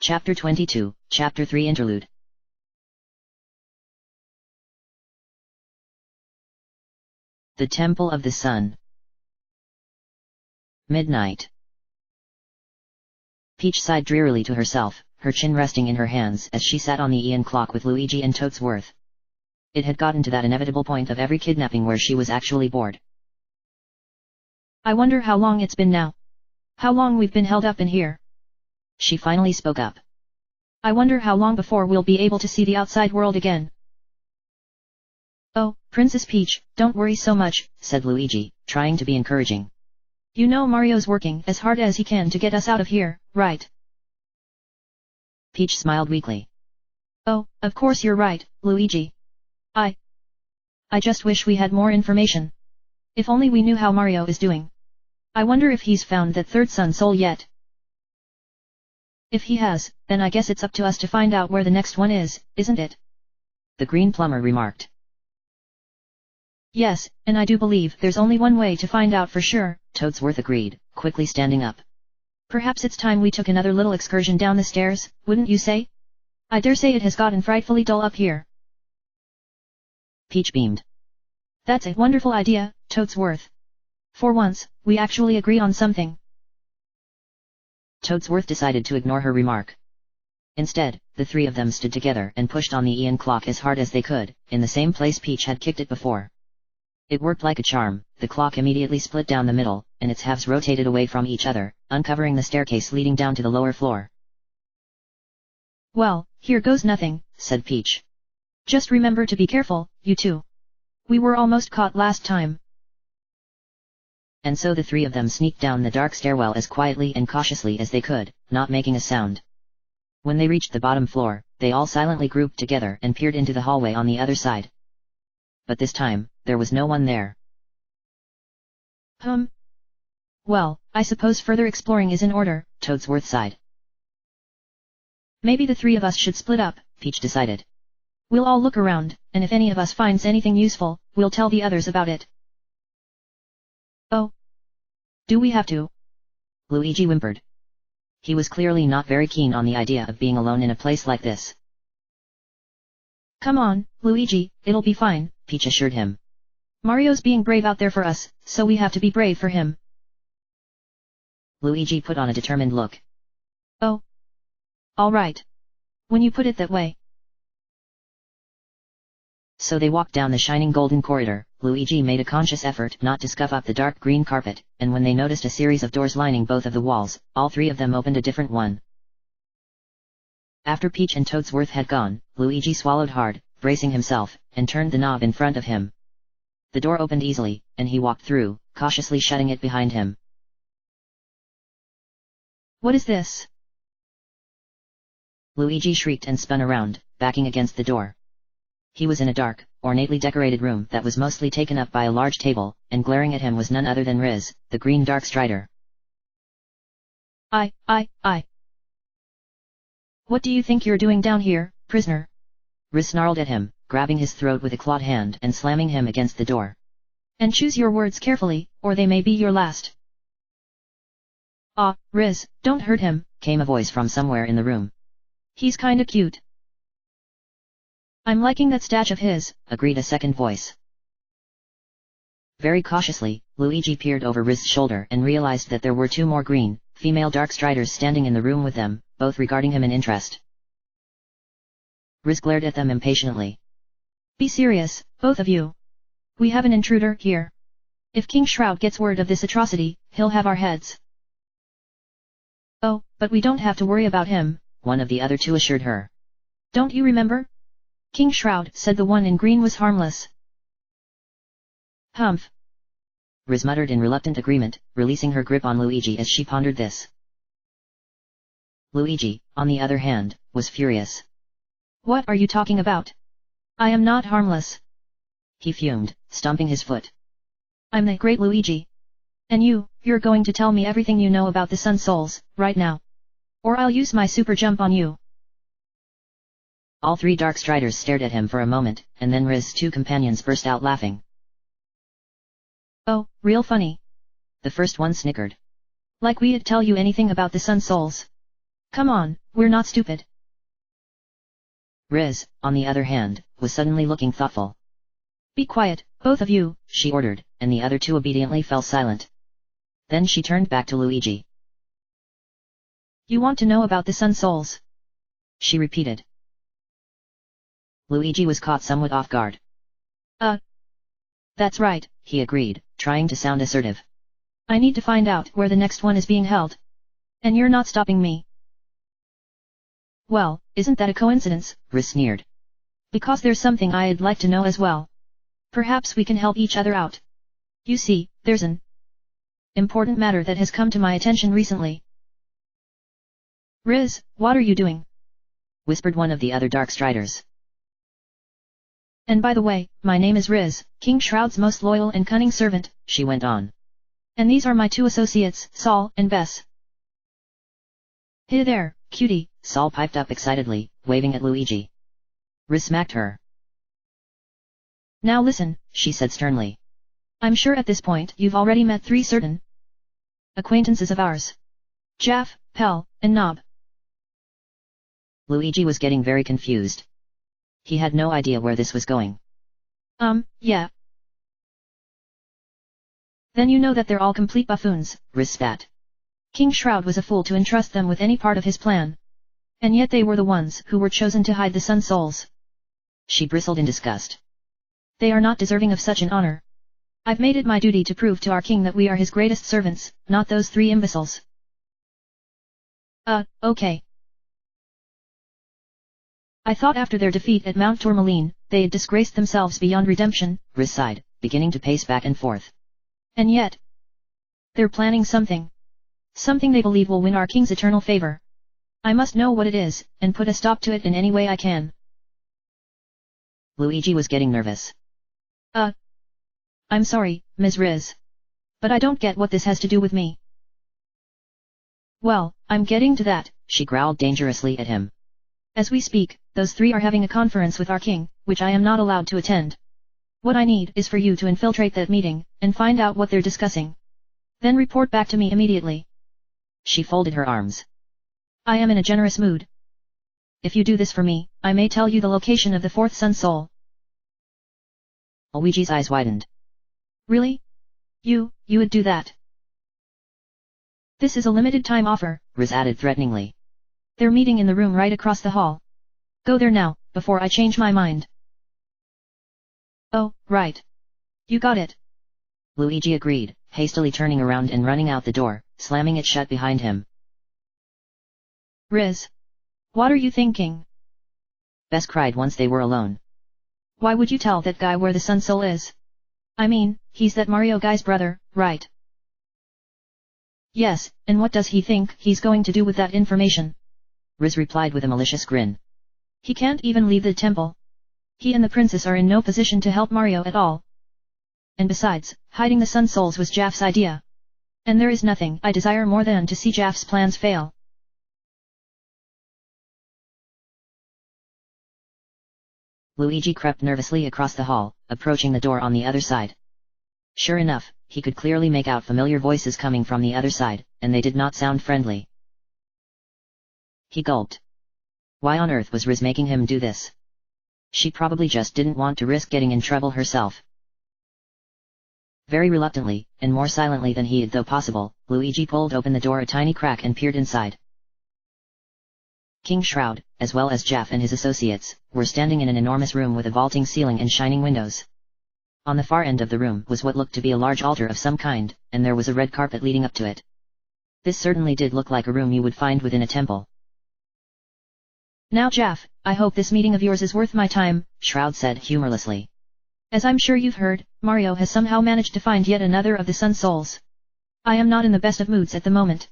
Chapter 22, Chapter 3 Interlude. The Temple of the Sun. Midnight. Peach sighed drearily to herself, her chin resting in her hands as she sat on the Ian clock with Luigi and Toadsworth. It had gotten to that inevitable point of every kidnapping where she was actually bored. I wonder how long it's been now. How long we've been held up in here. She finally spoke up. I wonder how long before we'll be able to see the outside world again. Oh, Princess Peach, don't worry so much, said Luigi, trying to be encouraging. You know Mario's working as hard as he can to get us out of here, right? Peach smiled weakly. Oh, of course you're right, Luigi. I just wish we had more information. If only we knew how Mario is doing. I wonder if he's found that third Sun Soul yet. If he has, then I guess it's up to us to find out where the next one is, isn't it? The Green Plumber remarked. Yes, and I do believe there's only one way to find out for sure, Toadsworth agreed, quickly standing up. Perhaps it's time we took another little excursion down the stairs, wouldn't you say? I dare say it has gotten frightfully dull up here. Peach beamed. That's a wonderful idea, Toadsworth. For once, we actually agree on something. Toadsworth decided to ignore her remark. Instead, the three of them stood together and pushed on the Ian clock as hard as they could, in the same place Peach had kicked it before. It worked like a charm, the clock immediately split down the middle, and its halves rotated away from each other, uncovering the staircase leading down to the lower floor. Well, here goes nothing, said Peach. Just remember to be careful, you two. We were almost caught last time. And so the three of them sneaked down the dark stairwell as quietly and cautiously as they could, not making a sound. When they reached the bottom floor, they all silently grouped together and peered into the hallway on the other side. But this time, there was no one there. Well, I suppose further exploring is in order, Toadsworth sighed. Maybe the three of us should split up, Peach decided. We'll all look around, and if any of us finds anything useful, we'll tell the others about it. Oh. Do we have to? Luigi whimpered. He was clearly not very keen on the idea of being alone in a place like this. Come on, Luigi, it'll be fine, Peach assured him. Mario's being brave out there for us, so we have to be brave for him. Luigi put on a determined look. Oh. All right. When you put it that way. So they walked down the shining golden corridor. Luigi made a conscious effort not to scuff up the dark green carpet, and when they noticed a series of doors lining both of the walls, all three of them opened a different one. After Peach and Toadsworth had gone, Luigi swallowed hard, bracing himself, and turned the knob in front of him. The door opened easily, and he walked through, cautiously shutting it behind him. What is this? Luigi shrieked and spun around, backing against the door. He was in a dark, ornately decorated room that was mostly taken up by a large table, and glaring at him was none other than Riz, the green dark strider. What do you think you're doing down here, prisoner? Riz snarled at him, grabbing his throat with a clawed hand and slamming him against the door. And choose your words carefully, or they may be your last. Riz, don't hurt him, came a voice from somewhere in the room. He's kinda cute. I'm liking that stash of his, agreed a second voice. Very cautiously, Luigi peered over Riz's shoulder and realized that there were two more green, female dark striders standing in the room with them, both regarding him in interest. Riz glared at them impatiently. Be serious, both of you. We have an intruder here. If King Shroud gets word of this atrocity, he'll have our heads. Oh, but we don't have to worry about him, one of the other two assured her. Don't you remember? King Shroud said the one in green was harmless. Humph. Riz muttered in reluctant agreement, releasing her grip on Luigi as she pondered this. Luigi, on the other hand, was furious. What are you talking about? I am not harmless. He fumed, stomping his foot. I'm the great Luigi. And you're going to tell me everything you know about the Sun Souls, right now. Or I'll use my super jump on you. All three dark striders stared at him for a moment, and then Riz's two companions burst out laughing. Oh, real funny. The first one snickered. Like we'd tell you anything about the Sun Souls. Come on, we're not stupid. Riz, on the other hand, was suddenly looking thoughtful. Be quiet, both of you, she ordered, and the other two obediently fell silent. Then she turned back to Luigi. You want to know about the Sun Souls? She repeated. Luigi was caught somewhat off guard. That's right, he agreed, trying to sound assertive. I need to find out where the next one is being held. And you're not stopping me. Well, isn't that a coincidence? Riz sneered. Because there's something I'd like to know as well. Perhaps we can help each other out. You see, there's an important matter that has come to my attention recently. Riz, what are you doing? Whispered one of the other Dark Striders. And by the way, my name is Riz, King Shroud's most loyal and cunning servant, she went on. And these are my two associates, Saul and Bess. Hey there, cutie, Saul piped up excitedly, waving at Luigi. Riz smacked her. Now listen, she said sternly. I'm sure at this point you've already met 3 certain acquaintances of ours. Jaff, Pell, and Nob. Luigi was getting very confused. He had no idea where this was going. Yeah. Then you know that they're all complete buffoons, Riz spat. King Shroud was a fool to entrust them with any part of his plan. And yet they were the ones who were chosen to hide the Sun Souls. She bristled in disgust. They are not deserving of such an honor. I've made it my duty to prove to our king that we are his greatest servants, not those 3 imbeciles. Okay. I thought after their defeat at Mount Tourmaline, they had disgraced themselves beyond redemption, Riz sighed, beginning to pace back and forth. And yet, they're planning something. Something they believe will win our king's eternal favor. I must know what it is, and put a stop to it in any way I can. Luigi was getting nervous. I'm sorry, Ms. Riz. But I don't get what this has to do with me. Well, I'm getting to that, she growled dangerously at him. As we speak, those 3 are having a conference with our king, which I am not allowed to attend. What I need is for you to infiltrate that meeting, and find out what they're discussing. Then report back to me immediately. She folded her arms. I am in a generous mood. If you do this for me, I may tell you the location of the 4th Sun Soul. Luigi's eyes widened. Really? You would do that? This is a limited time offer, Riz added threateningly. They're meeting in the room right across the hall. Go there now, before I change my mind. Oh, right. You got it. Luigi agreed, hastily turning around and running out the door, slamming it shut behind him. Riz. What are you thinking? Bess cried once they were alone. Why would you tell that guy where the Sun Soul is? I mean, he's that Mario guy's brother, right? Yes, and what does he think he's going to do with that information? Riz replied with a malicious grin. He can't even leave the temple. He and the princess are in no position to help Mario at all. And besides, hiding the Sun Souls was Jaff's idea. And there is nothing I desire more than to see Jaff's plans fail. Luigi crept nervously across the hall, approaching the door on the other side. Sure enough, he could clearly make out familiar voices coming from the other side, and they did not sound friendly. He gulped. Why on earth was Riz making him do this? She probably just didn't want to risk getting in trouble herself. Very reluctantly, and more silently than he had though possible, Luigi pulled open the door a tiny crack and peered inside. King Shroud, as well as Jaff and his associates, were standing in an enormous room with a vaulting ceiling and shining windows. On the far end of the room was what looked to be a large altar of some kind, and there was a red carpet leading up to it. This certainly did look like a room you would find within a temple. Now Jaff, I hope this meeting of yours is worth my time, Shroud said humorlessly. As I'm sure you've heard, Mario has somehow managed to find yet another of the Sun Souls. I am not in the best of moods at the moment.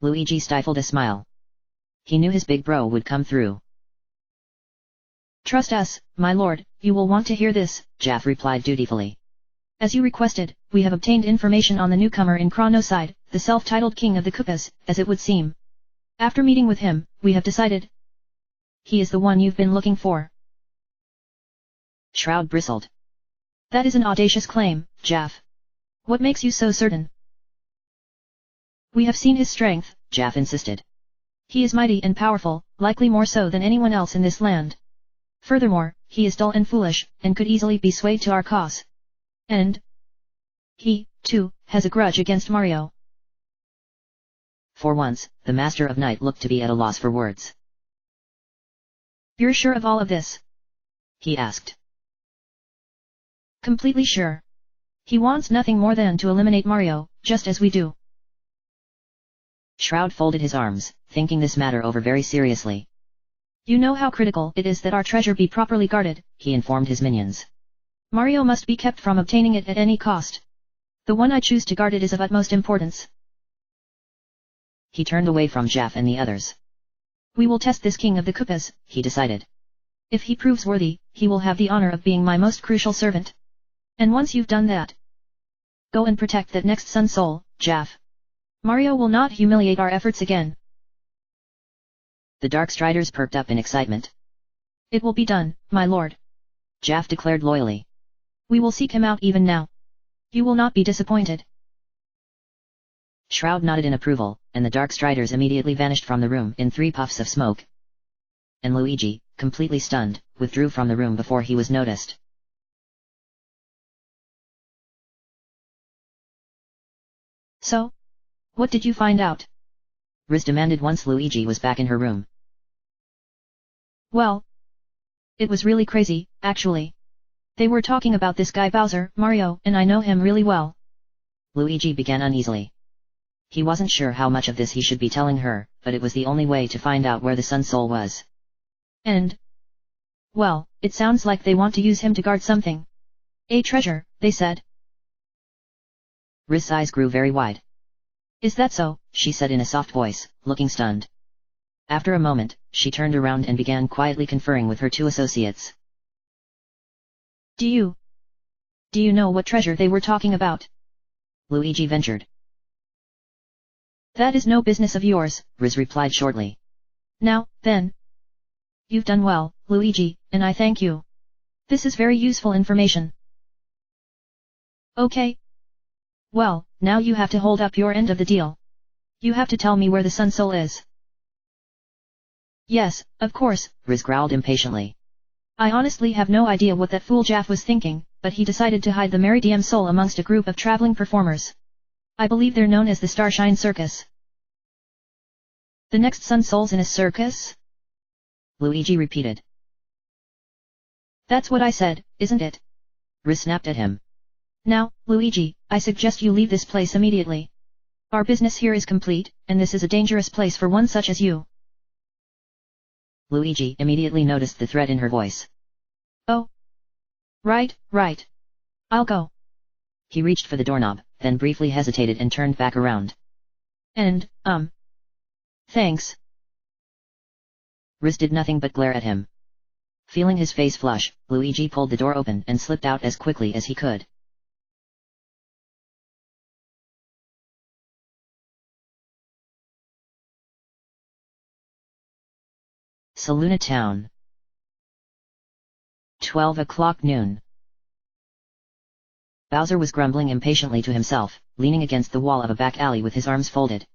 Luigi stifled a smile. He knew his big bro would come through. Trust us, my lord, you will want to hear this, Jaff replied dutifully. As you requested, we have obtained information on the newcomer in Chronoside, the self-titled king of the Koopas, as it would seem. After meeting with him, we have decided he is the one you've been looking for. Shroud bristled. That is an audacious claim, Jaff. What makes you so certain? We have seen his strength, Jaff insisted. He is mighty and powerful, likely more so than anyone else in this land. Furthermore, he is dull and foolish, and could easily be swayed to our cause. And he, too, has a grudge against Mario. For once, the Master of Night looked to be at a loss for words. You're sure of all of this? He asked. Completely sure. He wants nothing more than to eliminate Mario, just as we do. Shroud folded his arms, thinking this matter over very seriously. You know how critical it is that our treasure be properly guarded, he informed his minions. Mario must be kept from obtaining it at any cost. The one I choose to guard it is of utmost importance. He turned away from Jaff and the others. We will test this king of the Koopas, he decided. If he proves worthy, he will have the honor of being my most crucial servant. And once you've done that, go and protect that next Sun Soul, Jaff. Mario will not humiliate our efforts again. The Dark Striders perked up in excitement. It will be done, my lord. Jaff declared loyally. We will seek him out even now. You will not be disappointed. Shroud nodded in approval, and the Dark Striders immediately vanished from the room in 3 puffs of smoke. And Luigi, completely stunned, withdrew from the room before he was noticed. So? What did you find out? Riz demanded once Luigi was back in her room. Well, it was really crazy, actually. They were talking about this guy Bowser, Mario, and I know him really well. Luigi began uneasily. He wasn't sure how much of this he should be telling her, but it was the only way to find out where the Sun Soul was. And? Well, it sounds like they want to use him to guard something. A treasure, they said. Riz's eyes grew very wide. Is that so? She said in a soft voice, looking stunned. After a moment, she turned around and began quietly conferring with her 2 associates. Do you know what treasure they were talking about? Luigi ventured. That is no business of yours, Riz replied shortly. Now, then. You've done well, Luigi, and I thank you. This is very useful information. Okay. Well, now you have to hold up your end of the deal. You have to tell me where the Sun Soul is. Yes, of course, Riz growled impatiently. I honestly have no idea what that fool Jaff was thinking, but he decided to hide the Meridian Soul amongst a group of traveling performers. I believe they're known as the Starshine Circus. The next Sun Soul's in a circus? Luigi repeated. That's what I said, isn't it? Riz snapped at him. Now, Luigi, I suggest you leave this place immediately. Our business here is complete, and this is a dangerous place for one such as you. Luigi immediately noticed the threat in her voice. Oh. Right. I'll go. He reached for the doorknob, then briefly hesitated and turned back around. And, thanks. Riz did nothing but glare at him. Feeling his face flush, Luigi pulled the door open and slipped out as quickly as he could. Saluna Town. 12 o'clock noon. Bowser was grumbling impatiently to himself, leaning against the wall of a back alley with his arms folded.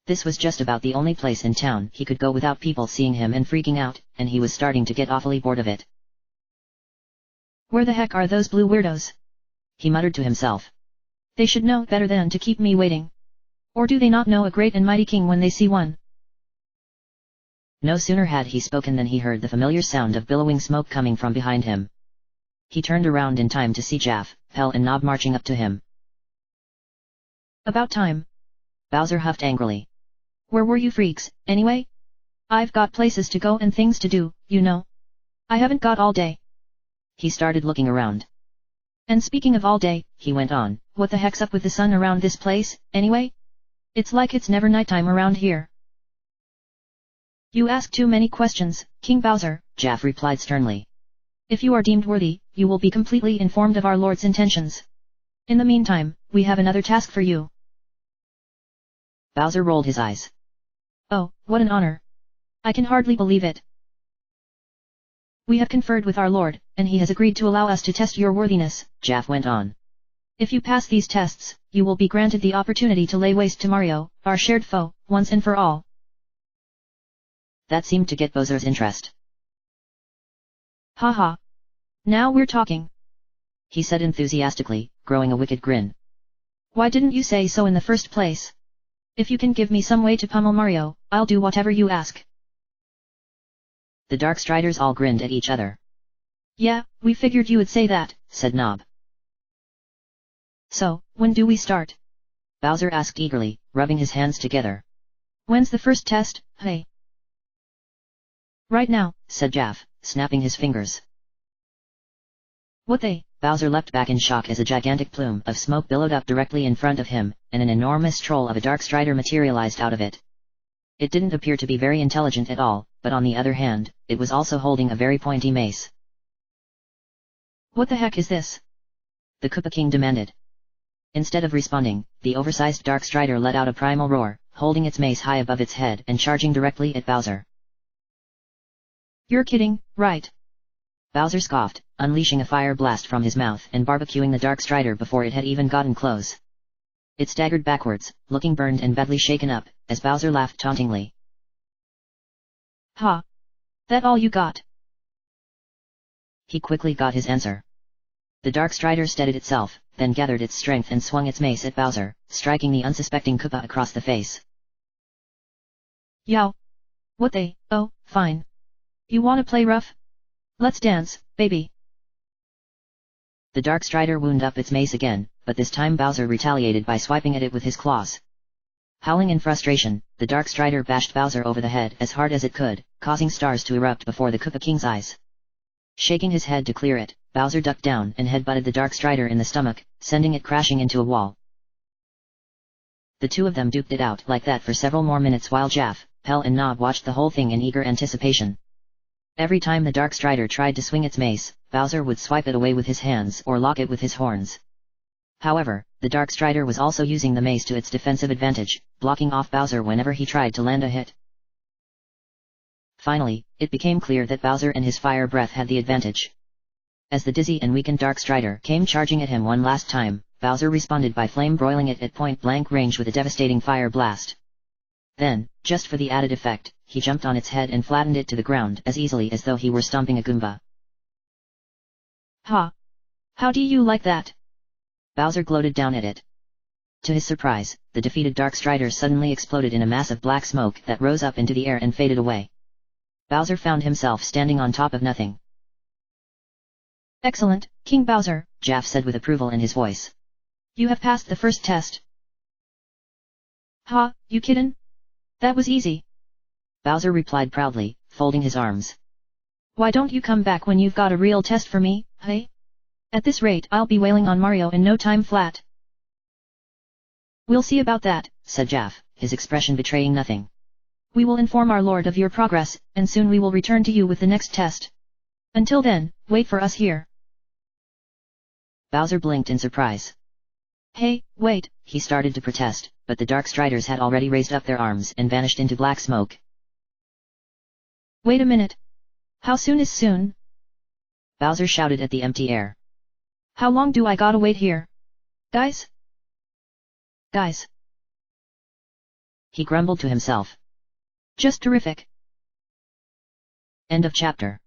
This was just about the only place in town he could go without people seeing him and freaking out, and he was starting to get awfully bored of it. Where the heck are those blue weirdos? He muttered to himself. They should know better than to keep me waiting. Or do they not know a great and mighty king when they see one? No sooner had he spoken than he heard the familiar sound of billowing smoke coming from behind him. He turned around in time to see Jaff, Pell and Nob marching up to him. About time. Bowser huffed angrily. Where were you freaks, anyway? I've got places to go and things to do, you know. I haven't got all day. He started looking around. And speaking of all day, he went on, what the heck's up with the sun around this place, anyway? It's like it's never nighttime around here. You ask too many questions, King Bowser, Jaff replied sternly. If you are deemed worthy, you will be completely informed of our Lord's intentions. In the meantime, we have another task for you. Bowser rolled his eyes. Oh, what an honor. I can hardly believe it. We have conferred with our Lord, and he has agreed to allow us to test your worthiness, Jaff went on. If you pass these tests, you will be granted the opportunity to lay waste to Mario, our shared foe, once and for all. That seemed to get Bowser's interest. Haha. Now we're talking, he said enthusiastically, growing a wicked grin. Why didn't you say so in the first place? If you can give me some way to pummel Mario, I'll do whatever you ask. The Darkstriders all grinned at each other. Yeah, we figured you would say that, said Nob. So, when do we start? Bowser asked eagerly, rubbing his hands together. When's the first test, hey? Right now, said Jaff, snapping his fingers. What they? Bowser leapt back in shock as a gigantic plume of smoke billowed up directly in front of him, and an enormous troll of a Darkstrider materialized out of it. It didn't appear to be very intelligent at all, but on the other hand, it was also holding a very pointy mace. What the heck is this? The Koopa King demanded. Instead of responding, the oversized Darkstrider let out a primal roar, holding its mace high above its head and charging directly at Bowser. You're kidding, right? Bowser scoffed, unleashing a fire blast from his mouth and barbecuing the Darkstrider before it had even gotten close. It staggered backwards, looking burned and badly shaken up, as Bowser laughed tauntingly. Ha! That all you got? He quickly got his answer. The Darkstrider steadied itself, then gathered its strength and swung its mace at Bowser, striking the unsuspecting Koopa across the face. Yow! What they? Oh, fine. You wanna play rough? Let's dance, baby. The Darkstrider wound up its mace again, but this time Bowser retaliated by swiping at it with his claws. Howling in frustration, the Darkstrider bashed Bowser over the head as hard as it could, causing stars to erupt before the Koopa King's eyes. Shaking his head to clear it, Bowser ducked down and headbutted the Darkstrider in the stomach, sending it crashing into a wall. The two of them duked it out like that for several more minutes while Jaff, Pell and Nob watched the whole thing in eager anticipation. Every time the Darkstrider tried to swing its mace, Bowser would swipe it away with his hands or lock it with his horns. However, the Darkstrider was also using the mace to its defensive advantage, blocking off Bowser whenever he tried to land a hit. Finally, it became clear that Bowser and his fire breath had the advantage. As the dizzy and weakened Darkstrider came charging at him one last time, Bowser responded by flame broiling it at point-blank range with a devastating fire blast. Then, just for the added effect, he jumped on its head and flattened it to the ground as easily as though he were stomping a Goomba. Ha! How do you like that? Bowser gloated down at it. To his surprise, the defeated Darkstrider suddenly exploded in a mass of black smoke that rose up into the air and faded away. Bowser found himself standing on top of nothing. Excellent, King Bowser, Jaff said with approval in his voice. You have passed the first test. Ha, you kiddin'? That was easy. Bowser replied proudly, folding his arms. Why don't you come back when you've got a real test for me, hey? At this rate I'll be wailing on Mario in no time flat. We'll see about that, said Jaff, his expression betraying nothing. We will inform our Lord of your progress, and soon we will return to you with the next test. Until then, wait for us here. Bowser blinked in surprise. Hey, wait, he started to protest, but the Darkstriders had already raised up their arms and vanished into black smoke. Wait a minute. How soon is soon? Bowser shouted at the empty air. How long do I gotta wait here? Guys? Guys. He grumbled to himself. Just terrific. End of chapter.